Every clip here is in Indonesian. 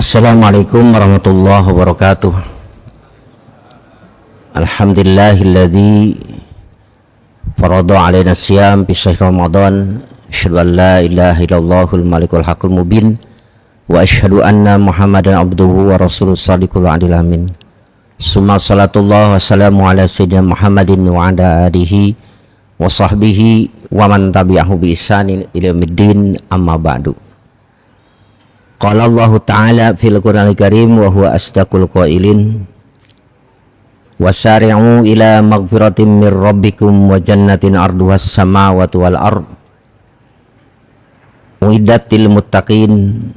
Assalamualaikum warahmatullahi wabarakatuh. Alhamdulillahilladzi farada alaina siyam fi syahr Ramadan. Asyhadu an la ilaha illallahul malikul haqqul mubin wa asyhadu anna Muhammadan abduhu wa rasuluhu shadiqul adil amin. Summa salatullah wa salamu ala sayyidina Muhammadin wa ala alihi wa sahbihi wa man tabi'ahu bi ihsanin ila yaumiddin, amma ba'du. Qala Allah Ta'ala fil Qur'anil Karim wa huwa asdaqul qailin wasari'u ila maghfiratin mir rabbikum wa jannatin arduhas samawati wal ard uiddat lil muttaqin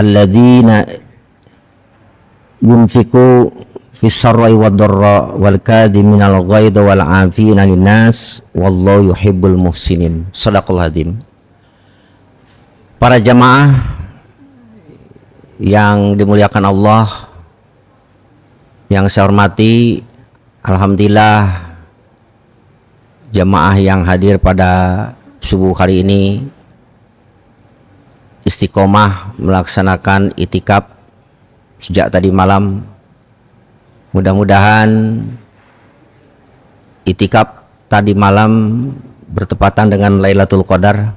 alladzina yunfiqu fis sarri wad dharra wal kadhiminal ghaidha wal 'afina linnas wallahu yuhibbul muhsinin. Shadaqallahul adzim. Para jamaah yang dimuliakan Allah, yang saya hormati, alhamdulillah jamaah yang hadir pada subuh hari ini istiqomah melaksanakan itikaf sejak tadi malam. Mudah-mudahan itikaf tadi malam bertepatan dengan Lailatul Qadar,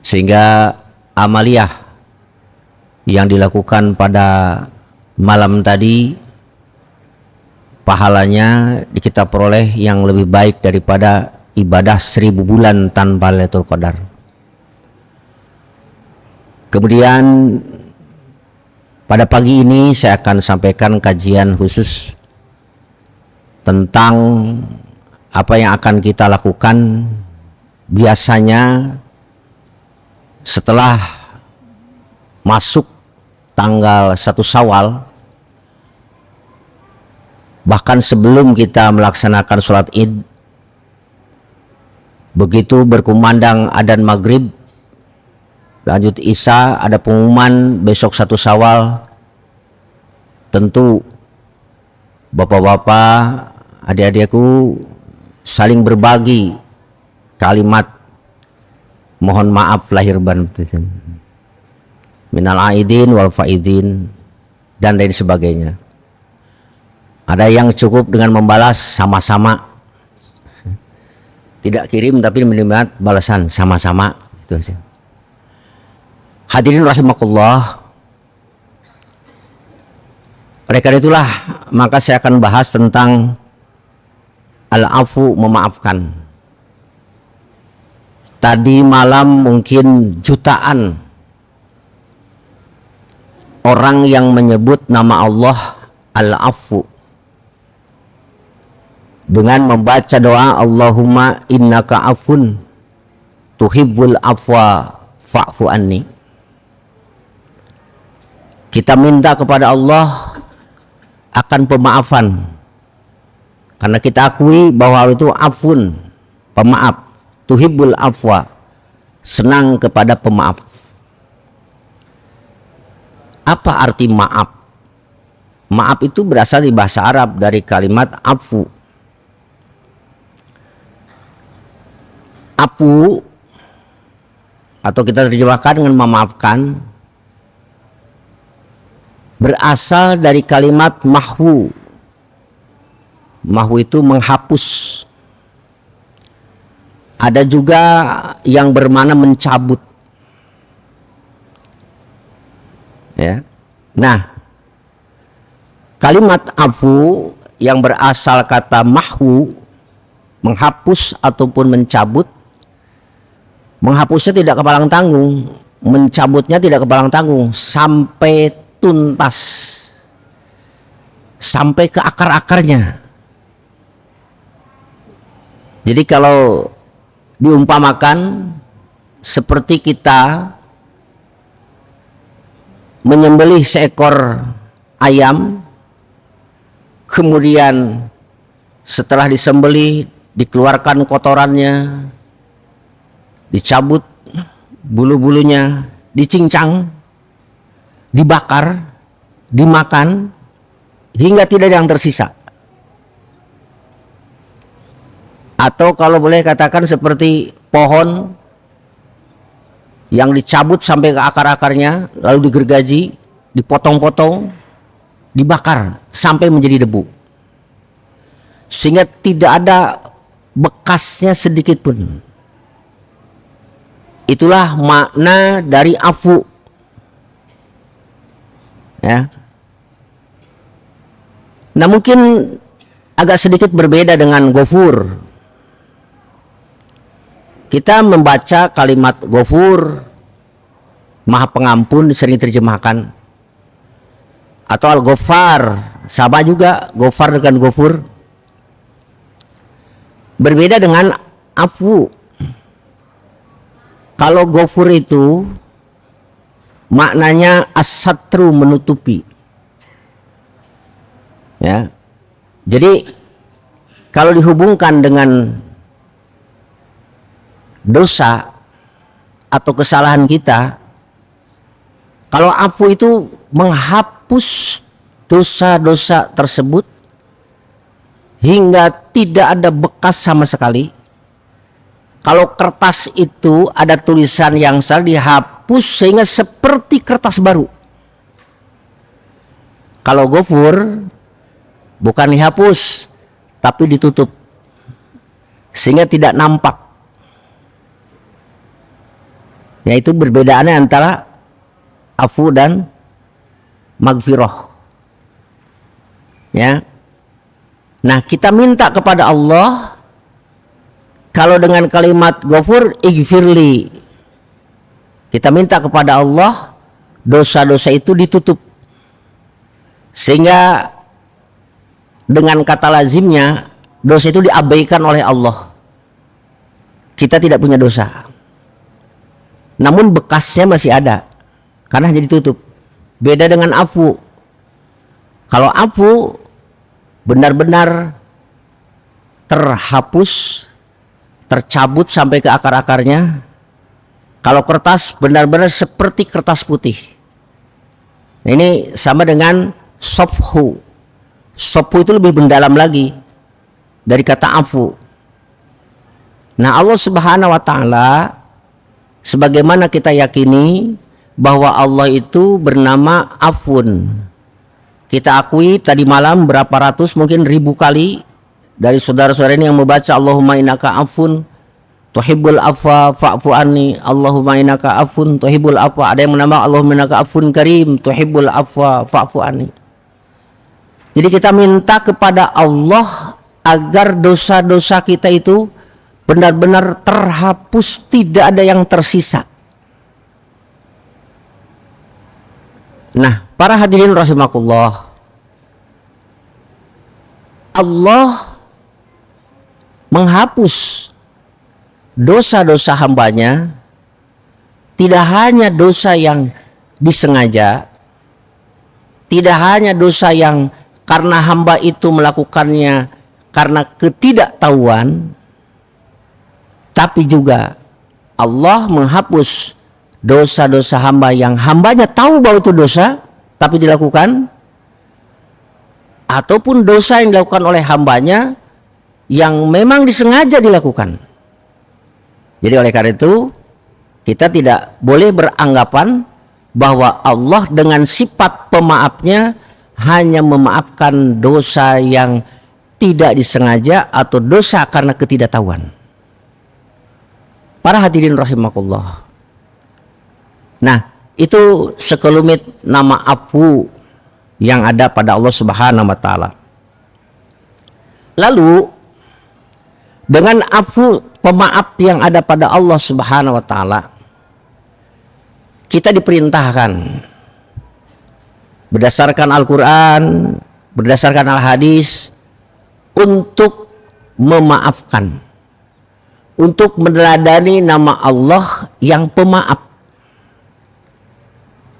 sehingga amaliyah yang dilakukan pada malam tadi pahalanya kita peroleh yang lebih baik daripada ibadah 1000 bulan tanpa Lailatul Qadar. Kemudian pada pagi ini saya akan sampaikan kajian khusus tentang apa yang akan kita lakukan biasanya setelah masuk tanggal 1 Syawal, bahkan sebelum kita melaksanakan sholat id. Begitu berkumandang adzan maghrib, lanjut isya, ada pengumuman besok 1 Syawal. Tentu bapak-bapak, adik-adikku saling berbagi kalimat mohon maaf lahir batin, minal aidin wal faidin dan lain sebagainya. Ada yang cukup dengan membalas sama-sama, tidak kirim tapi menerima balasan sama-sama, itu saja. Hadirin rahimakumullah, oleh karena itulah maka saya akan bahas tentang al-afu, memaafkan. Tadi malam mungkin jutaan orang yang menyebut nama Allah Al-Afu dengan membaca doa Allahumma innaka afun tuhibbul afwa fa'fu anni. Kita minta kepada Allah akan pemaafan karena kita akui bahwa itu afun, pemaaf, tuhibbul afwa, senang kepada pemaaf. Apa arti maaf? Maaf itu berasal di bahasa Arab dari kalimat afu. Afu atau kita terjemahkan dengan memaafkan berasal dari kalimat mahwu. Mahwu itu menghapus. Ada juga yang bermakna mencabut. Ya. Nah, kalimat afu yang berasal kata mahwu, menghapus ataupun mencabut. Menghapusnya tidak kepalang tanggung, mencabutnya tidak kepalang tanggung sampai tuntas, sampai ke akar-akarnya. Jadi kalau diumpamakan seperti kita menyembelih seekor ayam, kemudian setelah disembelih dikeluarkan kotorannya, dicabut bulu-bulunya, dicincang, dibakar, dimakan hingga tidak ada yang tersisa. Atau kalau boleh katakan seperti pohon yang dicabut sampai ke akar-akarnya, lalu digergaji, dipotong-potong, dibakar sampai menjadi debu, sehingga tidak ada bekasnya sedikit pun. Itulah makna dari afu, ya. Nah, mungkin agak sedikit berbeda dengan ghafur. Kita membaca kalimat ghafur, maha pengampun, sering terjemahkan, atau al-ghaffar, sama juga ghafar dengan ghafur. Berbeda dengan afu. Kalau ghafur itu maknanya as-satru, menutupi, ya. Jadi kalau dihubungkan dengan dosa atau kesalahan kita, kalau afu itu menghapus dosa-dosa tersebut hingga tidak ada bekas sama sekali. Kalau kertas itu ada tulisan yang salah, dihapus sehingga seperti kertas baru. Kalau ghafur bukan dihapus, tapi ditutup sehingga tidak nampak. Yaitu perbedaannya antara afu dan maghfirah, ya. Nah, kita minta kepada Allah, kalau dengan kalimat ghafur, ighfirli, kita minta kepada Allah dosa-dosa itu ditutup, sehingga dengan kata lazimnya dosa itu diabaikan oleh Allah. Kita tidak punya dosa, namun bekasnya masih ada karena jadi tutup. Beda dengan afu. Kalau afu benar-benar terhapus, tercabut sampai ke akar-akarnya. Kalau kertas benar-benar seperti kertas putih. Nah, ini sama dengan sofhu. Sofhu itu lebih mendalam lagi dari kata afu. Nah, Allah Subhanahu wa Ta'ala, sebagaimana kita yakini bahwa Allah itu bernama Afun. Kita akui tadi malam berapa ratus, mungkin ribu kali dari saudara-saudara ini yang membaca Allahumma innaka afun tuhibbul afwa fa'fu anni, Allahumma innaka afun tuhibbul afwa. Ada yang menambah Allahumma innaka afun karim tuhibbul afwa fa'fu anni. Jadi kita minta kepada Allah agar dosa-dosa kita itu benar-benar terhapus, tidak ada yang tersisa. Nah, para hadirin rahimakumullah, Allah menghapus dosa-dosa hambanya, tidak hanya dosa yang disengaja, tidak hanya dosa yang karena hamba itu melakukannya karena ketidaktahuan, tapi juga Allah menghapus dosa-dosa hamba yang hambanya tahu bahwa itu dosa tapi dilakukan, ataupun dosa yang dilakukan oleh hambanya yang memang disengaja dilakukan. Jadi oleh karena itu kita tidak boleh beranggapan bahwa Allah dengan sifat pemaafnya hanya memaafkan dosa yang tidak disengaja atau dosa karena ketidaktahuan. Para hadirin rahimakumullah. Nah, itu sekelumit nama afu yang ada pada Allah Subhanahu wa Ta'ala. Lalu dengan afu, pemaaf yang ada pada Allah Subhanahu wa Ta'ala, kita diperintahkan berdasarkan Al-Quran, berdasarkan Al-Hadis, untuk memaafkan, untuk meneladani nama Allah yang pemaaf.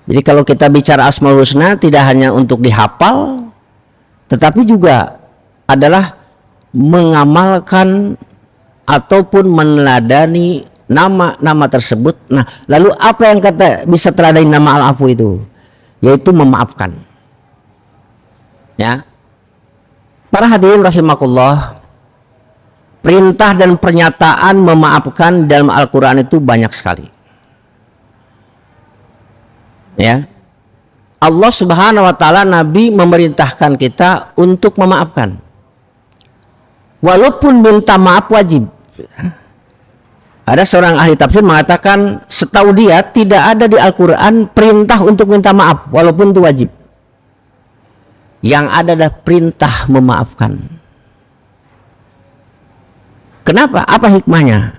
Jadi kalau kita bicara Asmaul Husna, tidak hanya untuk dihafal, tetapi juga adalah mengamalkan ataupun meneladani nama-nama tersebut. Nah, lalu apa yang kata bisa teladani nama Al-Afu itu? Yaitu memaafkan. Ya. Para hadirin rahimakumullah, perintah dan pernyataan memaafkan dalam Al-Quran itu banyak sekali. Ya. Allah Subhanahu wa taala, Nabi memerintahkan kita untuk memaafkan. Walaupun minta maaf wajib. Ada seorang ahli tafsir mengatakan setahu dia tidak ada di Al-Qur'an perintah untuk minta maaf walaupun itu wajib. Yang ada adalah perintah memaafkan. Kenapa? Apa hikmahnya?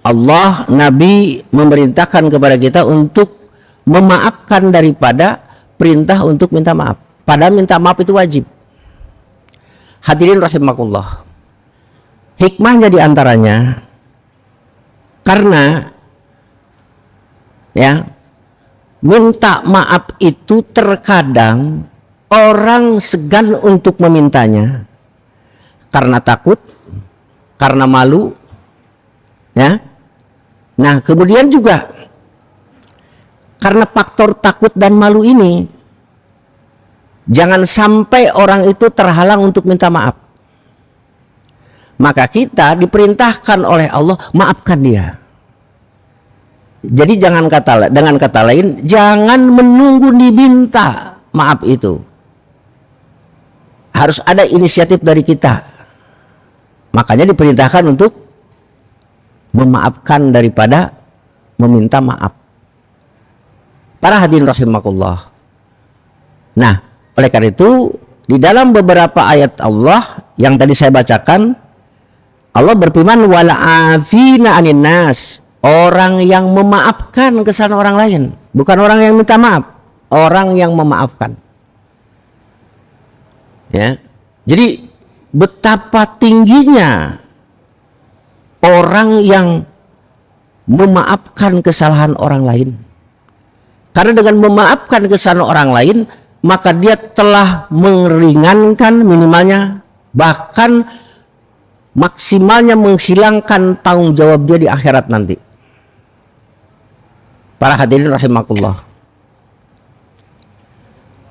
Allah, Nabi memerintahkan kepada kita untuk memaafkan daripada perintah untuk minta maaf. Padahal minta maaf itu wajib. Hadirin rahimakumullah. Hikmahnya diantaranya karena ya, minta maaf itu terkadang orang segan untuk memintanya karena takut, karena malu, ya. Nah, kemudian juga karena faktor takut dan malu ini, jangan sampai orang itu terhalang untuk minta maaf. Maka kita diperintahkan oleh Allah maafkan dia. Jadi dengan kata lain, jangan menunggu diminta maaf itu. Harus ada inisiatif dari kita. Makanya diperintahkan untuk memaafkan daripada meminta maaf. Para hadirin rahimakumullah. Nah, oleh karena itu di dalam beberapa ayat Allah yang tadi saya bacakan, Allah berfirman wala afina anin nas, orang yang memaafkan kesalahan orang lain, bukan orang yang minta maaf, orang yang memaafkan. Ya. Jadi betapa tingginya orang yang memaafkan kesalahan orang lain. Karena dengan memaafkan kesalahan orang lain, maka dia telah meringankan minimalnya, bahkan maksimalnya menghilangkan tanggung jawab dia di akhirat nanti. Para hadirin rahimakumullah.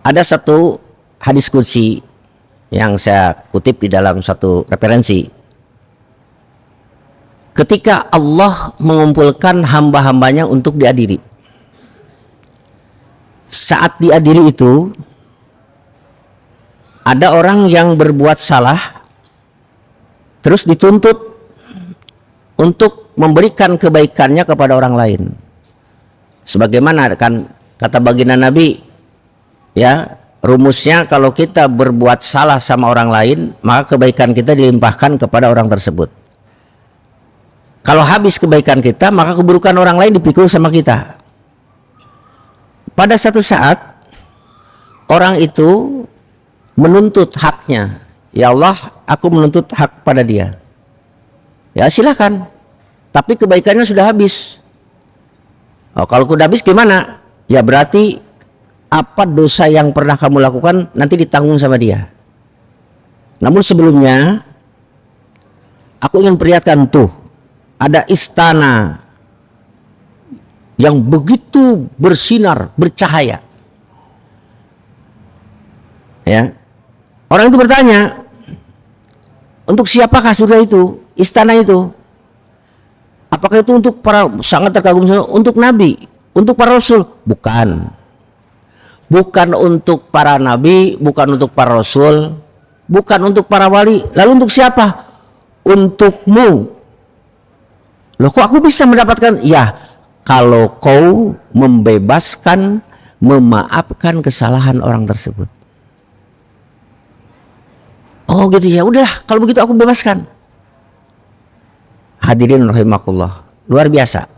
Ada satu hadis qudsi yang saya kutip di dalam satu referensi. Ketika Allah mengumpulkan hamba-hambanya untuk diadili. Saat diadili itu, ada orang yang berbuat salah, terus dituntut untuk memberikan kebaikannya kepada orang lain. Sebagaimana kan kata baginda Nabi, ya, rumusnya kalau kita berbuat salah sama orang lain, maka kebaikan kita dilimpahkan kepada orang tersebut. Kalau habis kebaikan kita, maka keburukan orang lain dipikul sama kita. Pada satu saat, orang itu menuntut haknya. Ya Allah, aku menuntut hak pada dia. Ya silakan. Tapi kebaikannya sudah habis. Oh, kalau sudah habis gimana? Ya berarti apa dosa yang pernah kamu lakukan nanti ditanggung sama dia. Namun sebelumnya, aku ingin perlihatkan tuh, ada istana yang begitu bersinar, bercahaya. Ya. Orang itu bertanya, untuk siapakah surga itu, istana itu? Apakah itu untuk para, sangat terkagum, untuk nabi, untuk para rasul? Bukan. Bukan untuk para nabi, bukan untuk para rasul, bukan untuk para wali. Lalu untuk siapa? Untukmu. Loh, kok aku bisa mendapatkan? Ya, kalau kau membebaskan, memaafkan kesalahan orang tersebut. Oh gitu ya, udah kalau begitu aku bebaskan. Hadirin rahimakumullah, luar biasa.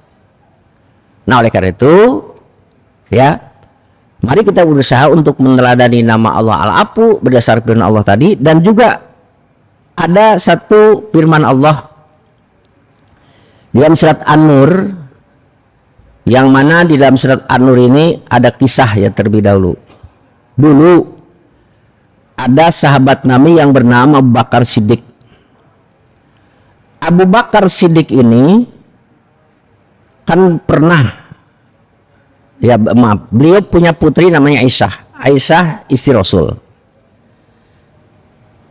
Nah oleh karena itu, ya, mari kita berusaha untuk meneladani nama Allah Al-Afu berdasar firman Allah tadi, dan juga ada satu firman Allah dalam surat An-Nur, yang mana di dalam surat An-Nur ini ada kisah ya terlebih dahulu. Dulu ada sahabat Nabi yang bernama Abu Bakar Siddiq. Abu Bakar Siddiq ini kan pernah, ya maaf, beliau punya putri namanya Aisyah. Aisyah istri Rasul.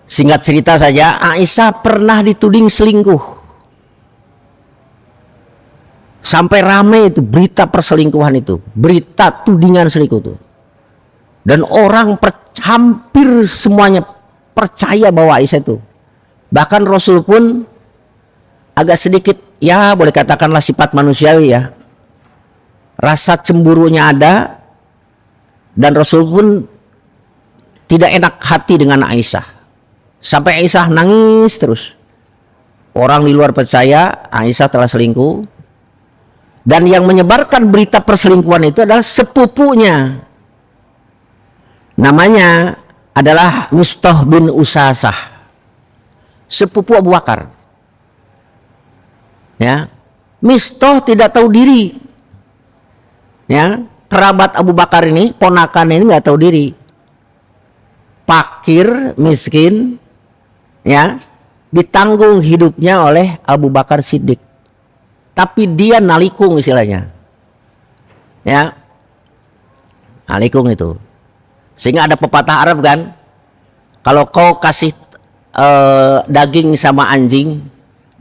Singkat cerita saja, Aisyah pernah dituding selingkuh. Sampai rame itu berita perselingkuhan itu, berita tudingan selingkuh itu. Dan orang hampir semuanya percaya bahwa Aisyah itu. Bahkan Rasul pun agak sedikit, ya boleh katakanlah sifat manusiawi ya. Rasa cemburunya ada, dan Rasul pun tidak enak hati dengan Aisyah. Sampai Aisyah nangis terus. Orang di luar percaya Aisyah telah selingkuh. Dan yang menyebarkan berita perselingkuhan itu adalah sepupunya. Namanya adalah Mistah bin Usasah, sepupu Abu Bakar. Ya, Mistah tidak tahu diri. Ya, kerabat Abu Bakar ini, ponakan ini nggak tahu diri. Fakir, miskin, ya, ditanggung hidupnya oleh Abu Bakar Siddiq. Tapi dia nalikung istilahnya, ya, nalikung itu. Sehingga ada pepatah Arab kan, kalau kau kasih daging sama anjing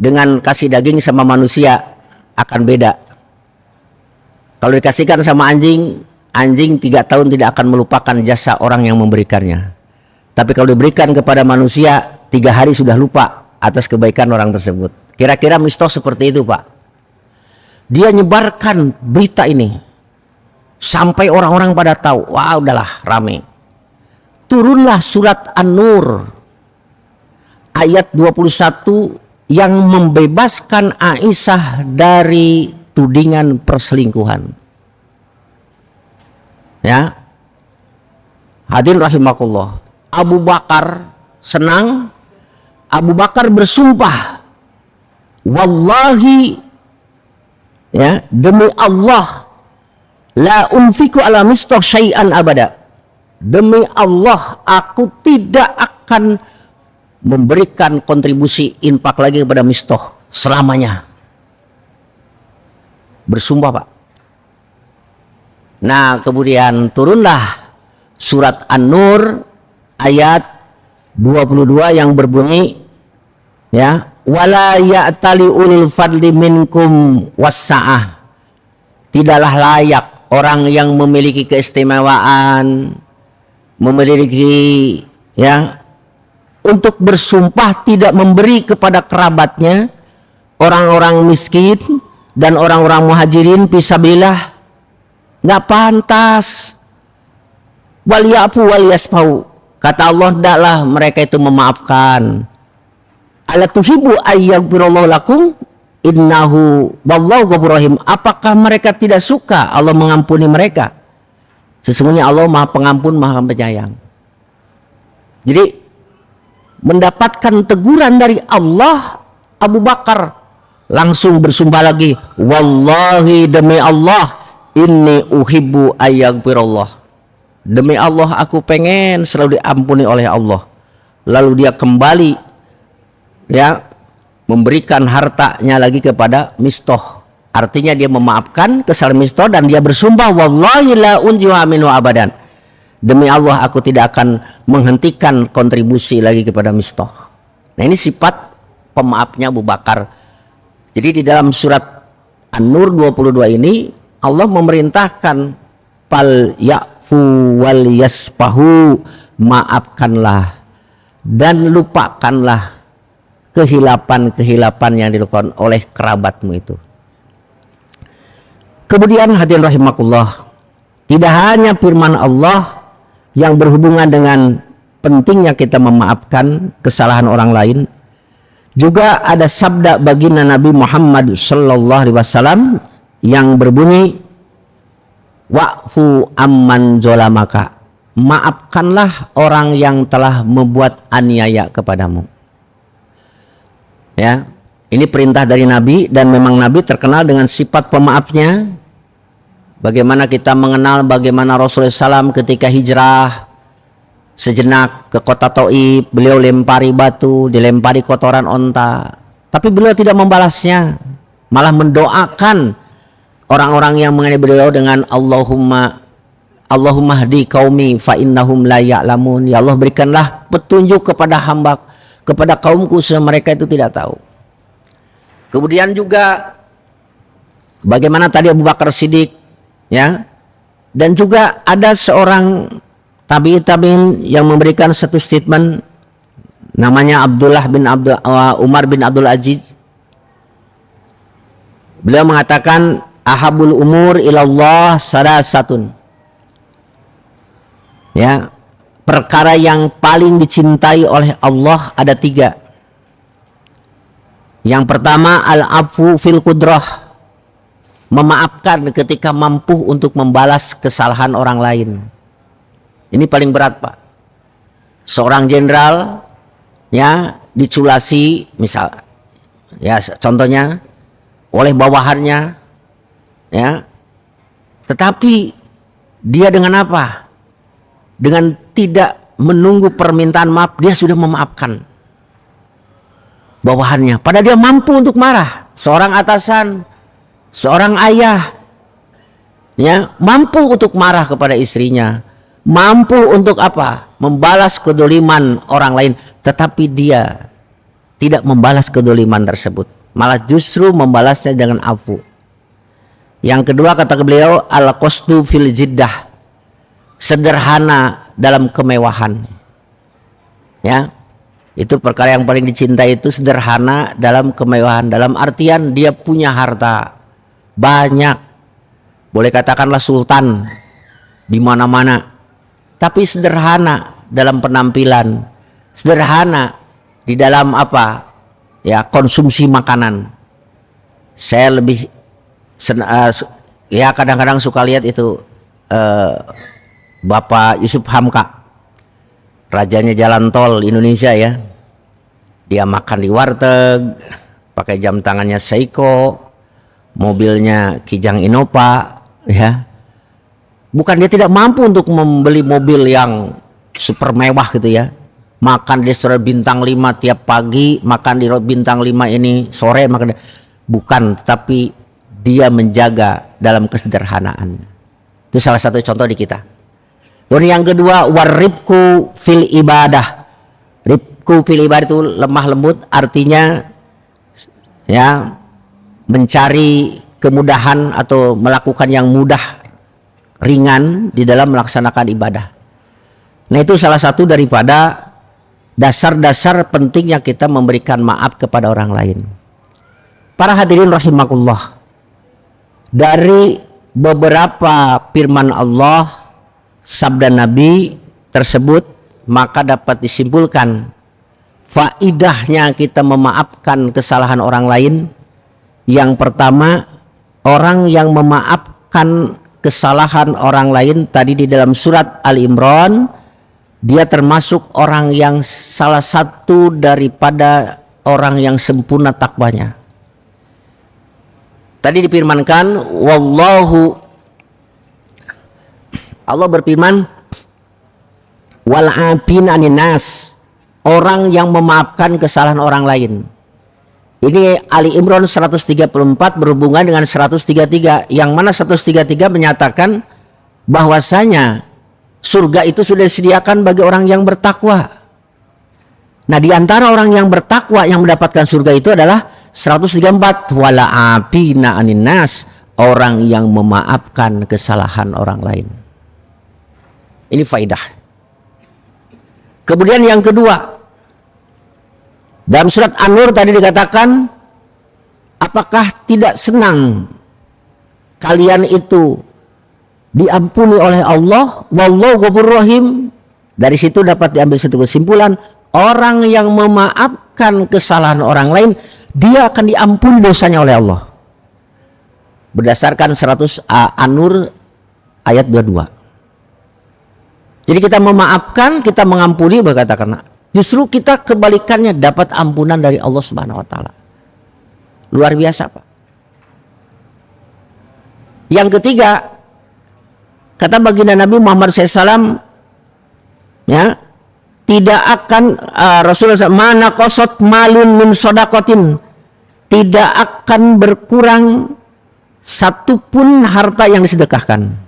dengan kasih daging sama manusia akan beda. Kalau dikasihkan sama anjing, anjing 3 tahun tidak akan melupakan jasa orang yang memberikannya. Tapi kalau diberikan kepada manusia, 3 hari sudah lupa atas kebaikan orang tersebut. Kira-kira Mistah seperti itu, Pak. Dia nyebarkan berita ini sampai orang-orang pada tahu. Wah, udahlah rame. Turunlah surat An-Nur ayat 21 yang membebaskan Aisyah dari tudingan perselingkuhan. Ya, hadirin rahimakumullah. Abu Bakar senang. Abu Bakar bersumpah, wallahi, ya, demi Allah, la unfiku ala Mistah syai'an abada. Demi Allah, aku tidak akan memberikan kontribusi infak lagi kepada Mistah selamanya. Bersumpah, Pak. Nah, kemudian turunlah surat An-Nur ayat 22 yang berbunyi, ya, wala ya'tali ulul fadli minkum wassa'ah. Tidaklah layak orang yang memiliki keistimewaan, memiliki, ya, untuk bersumpah tidak memberi kepada kerabatnya, orang-orang miskin dan orang-orang muhajirin fisabilillah. Nggak pantas. Wal ya'fu wal yasfau. Kata Allah, hendaklah mereka itu memaafkan. Ala tuhibbu ayyaghfirallahu lakum innahu wallahu ghafurur rahim. Apakah mereka tidak suka Allah mengampuni mereka? Sesungguhnya Allah Maha Pengampun, Maha Penyayang. Jadi mendapatkan teguran dari Allah, Abu Bakar langsung bersumpah lagi, wallahi, demi Allah, inni uhibbu ayyaghfirallah. Demi Allah, aku pengen selalu diampuni oleh Allah. Lalu dia kembali, ya, memberikan hartanya lagi kepada Mistah. Artinya dia memaafkan kesalahan Mistah dan dia bersumpah, wallahi la unjiha minhu abadan. Demi Allah, aku tidak akan menghentikan kontribusi lagi kepada Mistah. Nah, ini sifat pemaafnya Abu Bakar. Jadi di dalam surat An-Nur 22 ini Allah memerintahkan fal ya'fu wal yasfahu, maafkanlah dan lupakanlah kehilapan-kehilapan yang dilakukan oleh kerabatmu itu. Kemudian hadirin rahimakumullah, tidak hanya firman Allah yang berhubungan dengan pentingnya kita memaafkan kesalahan orang lain, juga ada sabda baginda Nabi Muhammad sallallahu alaihi wasallam yang berbunyi, wa'fu amman zolamaka, maafkanlah orang yang telah membuat aniaya kepadamu. Ya, ini perintah dari Nabi, dan memang Nabi terkenal dengan sifat pemaafnya. Bagaimana kita mengenal bagaimana Rasulullah SAW ketika hijrah sejenak ke kota Taif, beliau lempari batu, dilempari kotoran onta, tapi beliau tidak membalasnya, malah mendoakan orang-orang yang mengenai beliau dengan Allahumma hdi qaumi fa innahum la ya'lamun. Ya Allah, berikanlah petunjuk kepada hamba, kepada kaumku sehingga mereka itu tidak tahu. Kemudian juga Bagaimana tadi Abu Bakar Siddiq, ya. Dan juga ada seorang tabi'in yang memberikan satu statement, namanya Umar bin Abdul Aziz. Beliau mengatakan, ahabul umur ilallah salasatun. Ya, perkara yang paling dicintai oleh Allah ada 3. Yang pertama, al-afu fil qudrah, memaafkan ketika mampu untuk membalas kesalahan orang lain. Ini paling berat, Pak. Seorang jenderal, ya, diculasi misal, ya, contohnya oleh bawahannya, ya, tetapi dia dengan apa? Dengan tidak menunggu permintaan maaf, dia sudah memaafkan bawahannya. Padahal dia mampu untuk marah. Seorang atasan, seorang ayah, ya, mampu untuk marah kepada istrinya, mampu untuk apa? Membalas kedoliman orang lain, tetapi dia tidak membalas kedoliman tersebut, malah justru membalasnya dengan afu. Yang kedua, kata beliau, al-qasdu fil jiddah, sederhana dalam kemewahan. Ya, itu perkara yang paling dicintai, itu sederhana dalam kemewahan. Dalam artian dia punya harta banyak, boleh katakanlah sultan di mana-mana, tapi sederhana dalam penampilan, sederhana di dalam apa? Ya, konsumsi makanan. Saya lebih ya kadang-kadang suka lihat itu Bapak Yusuf Hamka, rajanya jalan tol Indonesia, ya. Dia makan di warteg, pakai jam tangannya Seiko, mobilnya Kijang Innova, ya. Bukan dia tidak mampu untuk membeli mobil yang super mewah gitu, ya. Makan di restoran bintang 5 tiap pagi, makan di bintang 5 ini sore, makan. Bukan, tapi dia menjaga dalam kesederhanaan. Itu salah satu contoh di kita. Kemudian yang kedua, waribku fil ibadah. Ribku fil ibadah itu lemah lembut, artinya, ya, mencari kemudahan atau melakukan yang mudah, ringan di dalam melaksanakan ibadah. Nah, itu salah satu daripada dasar-dasar pentingnya kita memberikan maaf kepada orang lain. Para hadirin rahimakumullah, dari beberapa firman Allah, sabda Nabi tersebut, maka dapat disimpulkan faidahnya kita memaafkan kesalahan orang lain. Yang pertama, orang yang memaafkan kesalahan orang lain tadi di dalam surat Al-Imran, dia termasuk orang yang salah satu daripada orang yang sempurna takwanya. Tadi difirmankan, wallahu, Allah berfirman, wal afin anin nas, orang yang memaafkan kesalahan orang lain. Ini Ali Imran 134 berhubungan dengan 133, yang mana 133 menyatakan bahwasanya surga itu sudah disediakan bagi orang yang bertakwa. Nah, di antara orang yang bertakwa yang mendapatkan surga itu adalah 134, wala afina anin nas, orang yang memaafkan kesalahan orang lain. Ini faidah. Kemudian yang kedua, dalam surat An-Nur tadi dikatakan, apakah tidak senang kalian itu diampuni oleh Allah, wallahu ghafurur rahim. Dari situ dapat diambil satu kesimpulan, orang yang memaafkan kesalahan orang lain, dia akan diampuni dosanya oleh Allah. Berdasarkan 100 An-Nur ayat 22. Jadi kita memaafkan, kita mengampuni, berkata, karena justru kita kebalikannya dapat ampunan dari Allah Subhanahu wa taala. Luar biasa, Pak. Yang ketiga, kata baginda Nabi Muhammad SAW, ya, tidak akan Rasulullah SAW, mana qasat malun min sodakotin, tidak akan berkurang satupun harta yang disedekahkan.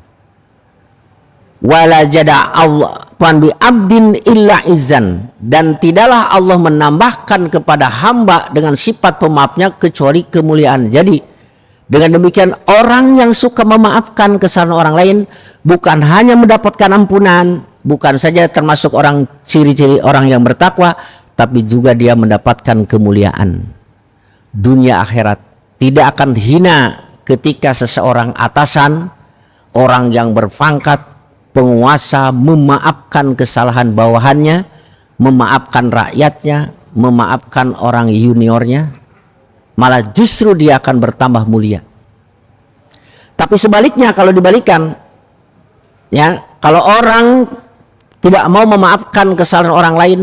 Wala jada Allah bi abdin illa izzan, dan tidaklah Allah menambahkan kepada hamba dengan sifat pemaafnya kecuali kemuliaan. Jadi Dengan demikian orang yang suka memaafkan kesalahan orang lain bukan hanya mendapatkan ampunan, bukan saja termasuk orang ciri-ciri orang yang bertakwa, tapi juga dia mendapatkan kemuliaan dunia akhirat. Tidak akan hina ketika seseorang atasan, orang yang berpangkat, penguasa memaafkan kesalahan bawahannya, memaafkan rakyatnya, memaafkan orang juniornya, malah justru dia akan bertambah mulia. Tapi sebaliknya kalau dibalikan, ya, kalau orang tidak mau memaafkan kesalahan orang lain,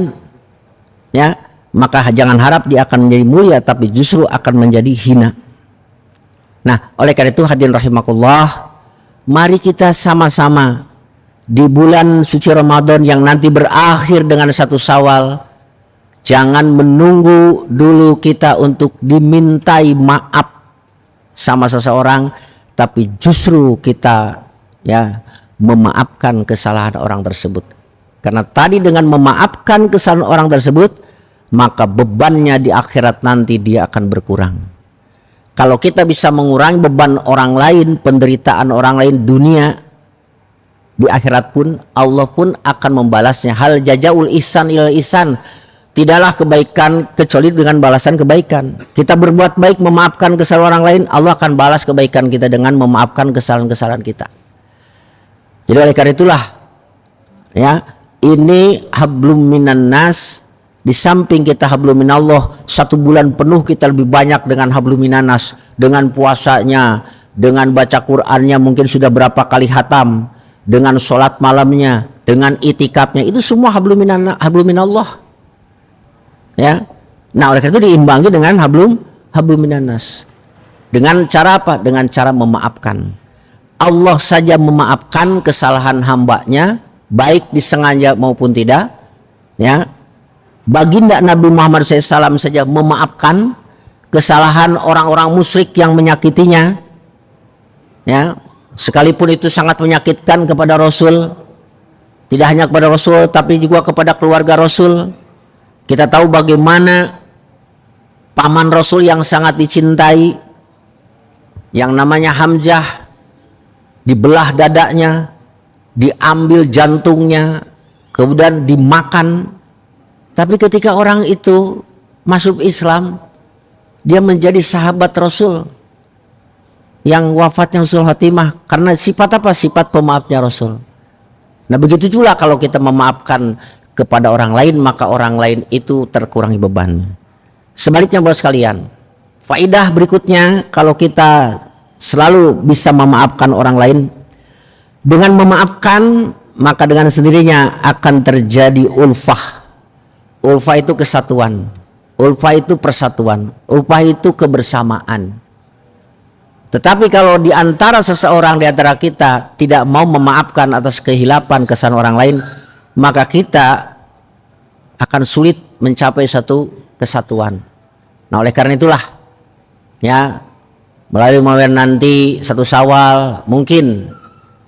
ya, maka jangan harap dia akan menjadi mulia, tapi justru akan menjadi hina. Nah, oleh karena itu hadirin rahimakumullah, mari kita sama-sama di bulan suci Ramadan yang nanti berakhir dengan 1 Syawal, jangan menunggu dulu kita untuk dimintai maaf sama seseorang, tapi justru kita, ya, memaafkan kesalahan orang tersebut. Karena tadi dengan memaafkan kesalahan orang tersebut, maka bebannya di akhirat nanti dia akan berkurang. Kalau kita bisa mengurangi beban orang lain, penderitaan orang lain dunia, di akhirat pun Allah pun akan membalasnya. Hal jazaul ihsan ilal ihsan, tidaklah kebaikan kecuali dengan balasan kebaikan. Kita berbuat baik, memaafkan kesalahan orang lain, Allah akan balas kebaikan kita dengan memaafkan kesalahan-kesalahan kita. Jadi oleh karena itulah, ya, ini hablum minan nas. Di samping kita hablum minallah, 1 bulan penuh kita lebih banyak dengan hablum minan nas, dengan puasanya, dengan baca Qur'annya mungkin sudah berapa kali hatam, dengan sholat malamnya, dengan itikafnya, itu semua hablum minallah. Ya, nah oleh karena itu diimbangi dengan hablum minan nas. Dengan cara apa? Dengan cara memaafkan. Allah saja memaafkan kesalahan hambanya, baik disengaja maupun tidak. Ya, baginda Nabi Muhammad SAW saja memaafkan kesalahan orang-orang musyrik yang menyakitinya. Ya, sekalipun itu sangat menyakitkan kepada Rasul, tidak hanya kepada Rasul, tapi juga kepada keluarga Rasul. Kita tahu bagaimana paman Rasul yang sangat dicintai, yang namanya Hamzah, dibelah dadanya, diambil jantungnya, kemudian dimakan. Tapi ketika orang itu masuk Islam, dia menjadi sahabat Rasul yang wafatnya husnul khatimah. Karena sifat apa? Sifat pemaafnya Rasul. Nah begitu juga kalau kita memaafkan kepada orang lain, maka orang lain itu terkurangi beban. Sebaliknya buat sekalian, faidah berikutnya, kalau kita selalu bisa memaafkan orang lain, dengan memaafkan maka dengan sendirinya akan terjadi ulfah. Ulfah itu kesatuan, ulfah itu persatuan, ulfah itu kebersamaan. Tetapi kalau di antara seseorang di antara kita tidak mau memaafkan atas kehilapan kesalahan orang lain, maka kita akan sulit mencapai satu kesatuan. Nah oleh karena itulah, ya, melalui nanti 1 Syawal mungkin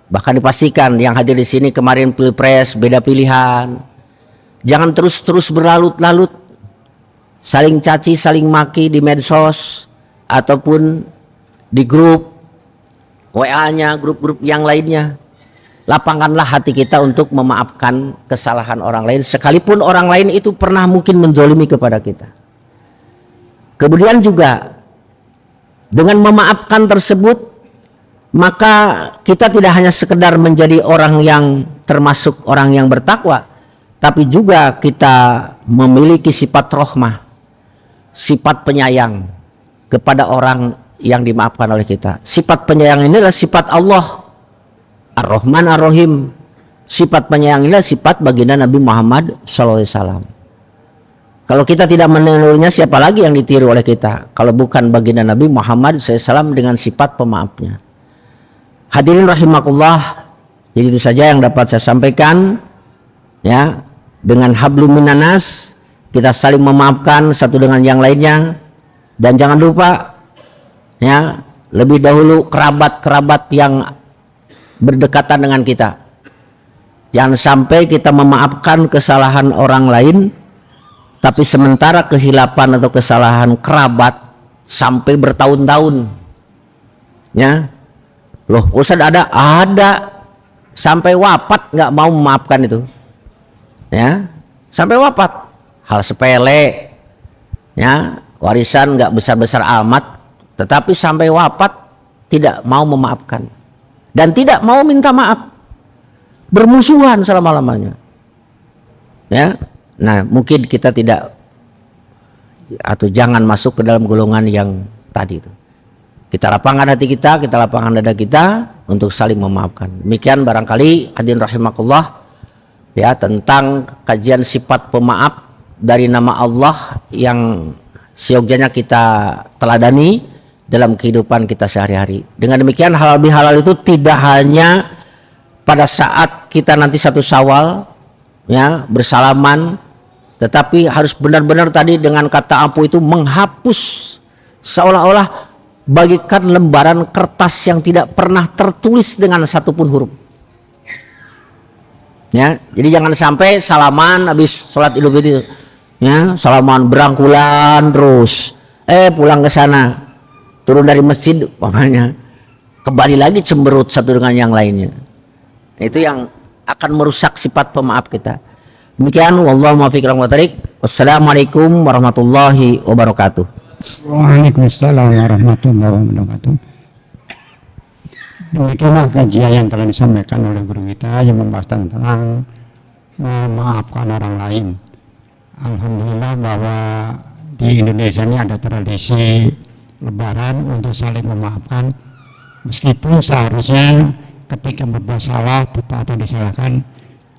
bahkan dipastikan yang hadir di sini kemarin pilpres beda pilihan. Jangan terus berlarut-larut saling caci, saling maki di medsos ataupun di grup WA-nya, grup-grup yang lainnya. Lapangkanlah hati kita untuk memaafkan kesalahan orang lain, sekalipun orang lain itu pernah mungkin menzolimi kepada kita. Kemudian juga dengan memaafkan tersebut, maka kita tidak hanya sekedar menjadi orang yang termasuk orang yang bertakwa, tapi juga kita memiliki sifat rahmah, sifat penyayang kepada orang yang dimaafkan oleh kita. Sifat penyayang ini adalah sifat Allah Ar-Rahman Ar-Rahim. Sifat penyayang inilah sifat baginda Nabi Muhammad SAW. Kalau kita tidak menirunya, siapa lagi yang ditiru oleh kita kalau bukan baginda Nabi Muhammad SAW dengan sifat pemaafnya. Hadirin rahimakumullah, jadi itu saja yang dapat saya sampaikan. Ya, dengan hablum minanas kita saling memaafkan satu dengan yang lainnya, dan jangan lupa, ya, lebih dahulu kerabat-kerabat yang berdekatan dengan kita. Jangan sampai kita memaafkan kesalahan orang lain, tapi sementara kehilapan atau kesalahan kerabat sampai bertahun-tahun. Ya, loh Ustaz ada sampai wafat nggak mau memaafkan itu. Ya, sampai wafat hal sepele, ya warisan nggak besar-besar amat, tetapi sampai wafat tidak mau memaafkan dan tidak mau minta maaf, bermusuhan selama-lamanya. Ya, nah mungkin kita tidak atau jangan masuk ke dalam golongan yang tadi itu. Kita lapangkan hati kita lapangkan dada kita untuk saling memaafkan. Demikian barangkali hadirin rahimakumullah ya tentang kajian sifat pemaaf dari nama Allah yang seyogyanya kita teladani dalam kehidupan kita sehari-hari. Dengan demikian halal bihalal itu tidak hanya pada saat kita nanti 1 Syawal ya bersalaman, tetapi harus benar-benar tadi dengan kata afu itu menghapus, seolah-olah bagikan lembaran kertas yang tidak pernah tertulis dengan satupun huruf. Ya, jadi jangan sampai salaman habis sholat Idul Fitri, ya salaman berangkulan terus, pulang ke sana, turun dari masjid, makanya kembali lagi cemberut satu dengan yang lainnya. Itu yang akan merusak sifat pemaaf kita. Demikian, wallahu muwaffiq ila aqwamit. Wassalamualaikum warahmatullahi wabarakatuh. Waalaikumsalam warahmatullahi wabarakatuh. Demikianlah kajian yang telah disampaikan oleh guru kita yang membahas tentang memaafkan orang lain. Alhamdulillah bahwa di Indonesia ini ada tradisi Lebaran untuk saling memaafkan, meskipun seharusnya ketika berbuat salah atau disalahkan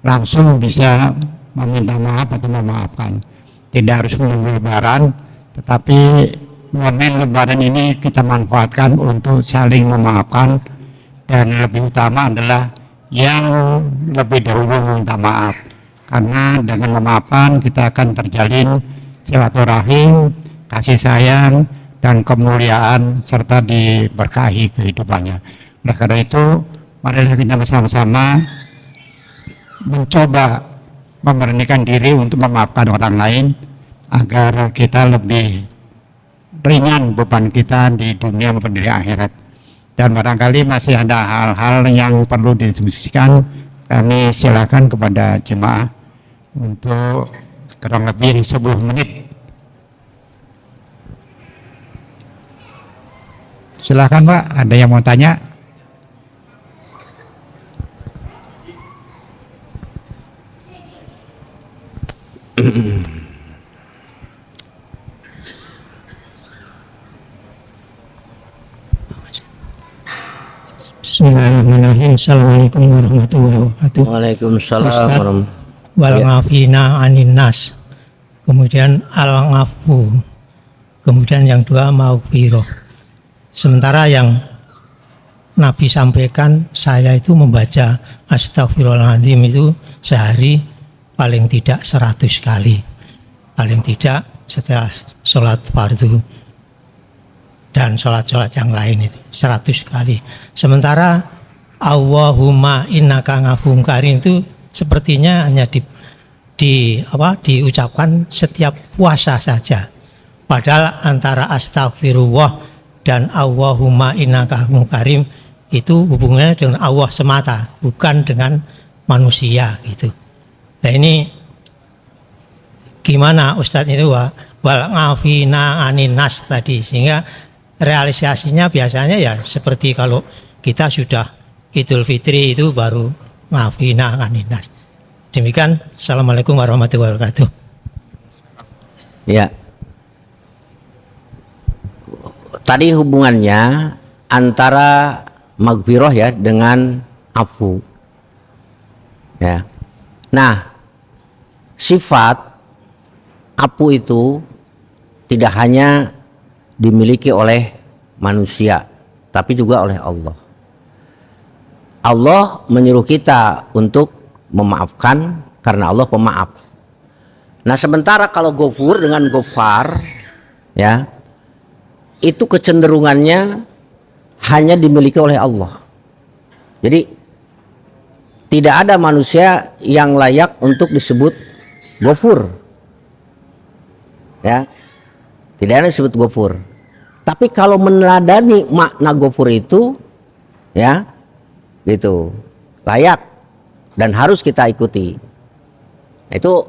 langsung bisa meminta maaf atau memaafkan, tidak harus menunggu Lebaran. Tetapi momen Lebaran ini kita manfaatkan untuk saling memaafkan, dan lebih utama adalah yang lebih dahulu meminta maaf, karena dengan memaafkan kita akan terjalin silaturahim, kasih sayang, dan kemuliaan serta diberkahi kehidupannya. Oleh karena itu, marilah kita bersama-sama mencoba memberanikan diri untuk memaafkan orang lain, agar kita lebih ringan beban kita di dunia maupun di akhirat. Dan barangkali masih ada hal-hal yang perlu didiskusikan, kami silakan kepada jemaah untuk kurang lebih 10 menit. Silakan Pak, ada yang mau tanya? Bismillahirrahmanirrahim. Assalamualaikum warahmatullahi wabarakatuh. Waalaikumsalam warahmatullahi Wal ngafina anin nas. Kemudian al ngafu. Kemudian yang 2 maghfirah. Sementara yang Nabi sampaikan, saya itu membaca Astaghfirullahaladzim itu sehari paling tidak 100 kali. Paling tidak setelah sholat fardu dan sholat-sholat yang lain itu 100 kali. Sementara Allahumma innaka ngafum karim itu sepertinya hanya diucapkan setiap puasa saja. Padahal antara astagfirullah dan Allahumma innaka ngafum karim itu hubungannya dengan Allah semata, bukan dengan manusia gitu. Nah ini gimana Ustadz itu wal ngafina anin nas tadi, sehingga realisasinya biasanya ya seperti kalau kita sudah Idul Fitri itu baru ngafina anin nas. Demikian, Assalamualaikum warahmatullahi wabarakatuh. Ya. Tadi hubungannya antara maghfirah ya dengan afu. Ya. Nah, sifat afu itu tidak hanya dimiliki oleh manusia, tapi juga oleh Allah. Allah menyuruh kita untuk memaafkan karena Allah pemaaf. Nah, sementara kalau ghafur dengan ghafar ya, itu kecenderungannya hanya dimiliki oleh Allah. Jadi tidak ada manusia yang layak untuk disebut ghafur. Ya. Tidak ada disebut ghafur. Tapi kalau meneladani makna Ghafur itu, ya, gitu, layak dan harus kita ikuti. Itu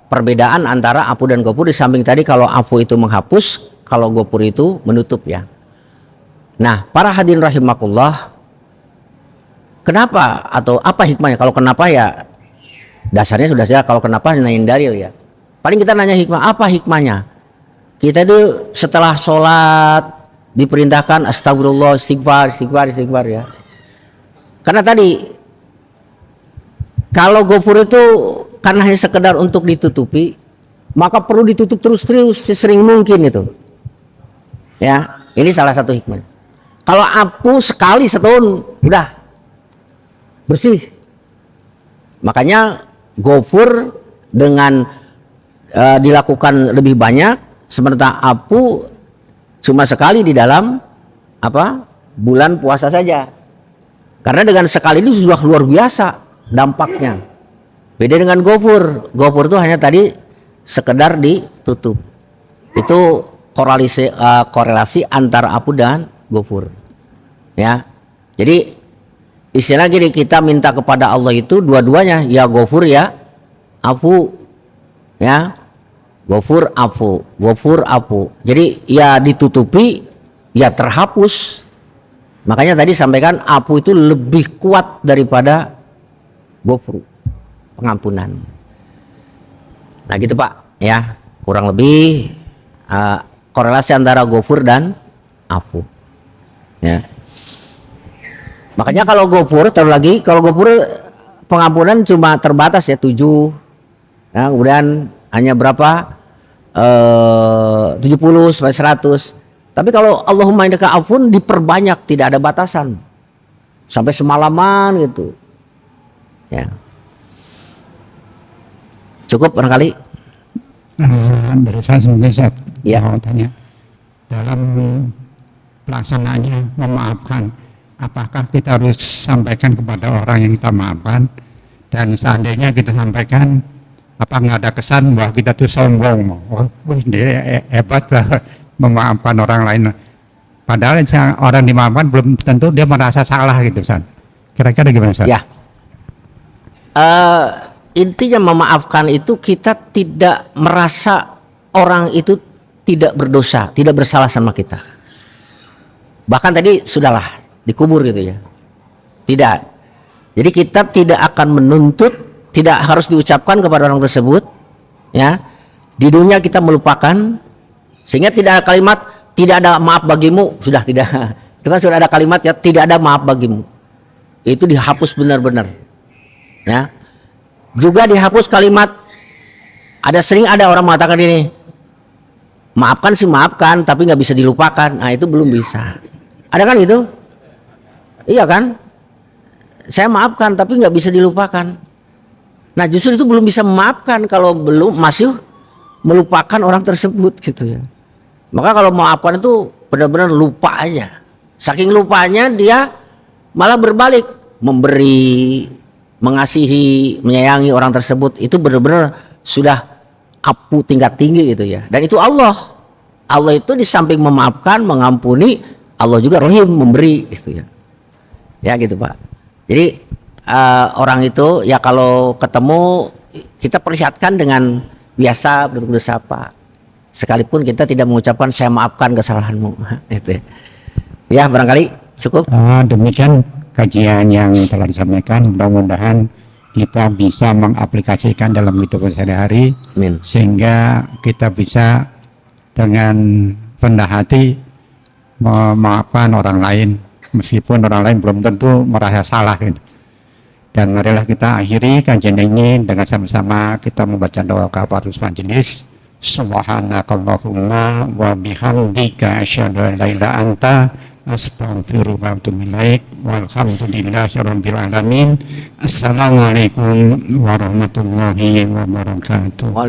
perbedaan antara afu dan Ghafur. Di samping tadi kalau afu itu menghapus, kalau Ghafur itu menutup, ya. Nah, para hadirin rahimakumullah, kenapa atau apa hikmahnya? Kalau kenapa ya dasarnya sudah saja, kalau kenapa nanyain dalil ya. Paling kita nanya hikmah, apa hikmahnya? Kita itu setelah sholat diperintahkan astagfirullah, istighfar ya. Karena tadi kalau Ghafur itu karena hanya sekedar untuk ditutupi, maka perlu ditutup terus sesering mungkin itu. Ya, ini salah satu hikmahnya. Kalau afu sekali setahun udah bersih. Makanya Ghafur dengan dilakukan lebih banyak, sementara afu cuma sekali di dalam bulan puasa saja. Karena dengan sekali ini sudah luar biasa dampaknya. Beda dengan Ghafur. Ghafur itu hanya tadi sekedar ditutup. Itu korelasi antara afu dan Ghafur, ya. Jadi istilah gini, kita minta kepada Allah itu dua-duanya, ya Ghafur ya afu, ya. Ghafur afu. Jadi ya ditutupi, ya terhapus. Makanya tadi sampaikan afu itu lebih kuat daripada Ghafur, pengampunan. Nah gitu Pak, ya, kurang lebih korelasi antara Ghafur dan afu, ya. Makanya kalau Ghafur, terus lagi kalau Ghafur pengampunan cuma terbatas ya 7, ya, kemudian hanya berapa 70 sampai 100. Tapi kalau Allahumma innaka afun diperbanyak, tidak ada batasan sampai semalaman gitu, ya. Cukup barangkali dari saya sebagai Ustaz, ya. mau tanya, dalam pelaksanaannya memaafkan, apakah kita harus sampaikan kepada orang yang kita maafkan, dan seandainya kita sampaikan, apa nggak ada kesan bahwa kita tuh sombong, dia hebat lah memaafkan orang lain, padahal orang dimaafkan belum tentu dia merasa salah gitu, Ustaz. Kira-kira gimana, Ustaz? Ya, intinya memaafkan itu kita tidak merasa orang itu tidak berdosa, tidak bersalah sama kita. Bahkan tadi sudahlah dikubur gitu ya. Tidak. Jadi kita tidak akan menuntut, tidak harus diucapkan kepada orang tersebut, ya. Di dunia kita melupakan, sehingga tidak ada kalimat tidak ada maaf bagimu, sudah tidak. Itu kan sudah ada kalimat ya, tidak ada maaf bagimu. Itu dihapus benar-benar. Ya. Juga dihapus kalimat, sering ada orang mengatakan ini, maafkan sih maafkan, tapi nggak bisa dilupakan. Nah itu belum bisa. Ada kan itu? Iya kan? Saya maafkan tapi nggak bisa dilupakan. Nah justru itu belum bisa memaafkan kalau belum masih melupakan orang tersebut gitu ya. Maka kalau maafkan itu benar-benar lupa aja. Saking lupanya dia malah berbalik, memberi, mengasihi, menyayangi orang tersebut, itu benar-benar sudah afu tingkat tinggi gitu ya. Dan itu Allah itu di samping memaafkan, mengampuni, Allah juga Rahim, memberi gitu ya. Ya gitu Pak. Jadi orang itu ya kalau ketemu kita perlihatkan dengan biasa bentuk sapa, sekalipun kita tidak mengucapkan saya maafkan kesalahanmu. Itu ya barangkali cukup. Demikian kajian yang telah disampaikan, mudah-mudahan kita bisa mengaplikasikan dalam hidup sehari-hari, sehingga kita bisa dengan rendah hati memaafkan orang lain, meskipun orang lain belum tentu merasa salah gitu. Dan marilah kita akhiri kajian ini dengan sama-sama kita membaca doa kafaratus majelis. Subhanakallahumma wa bihamdika asyhadu an la ilaha illa anta astaghfiruka wa atubu ilaik. Walhamdulillahirabbil alamin. Assalamualaikum warahmatullahi wabarakatuh.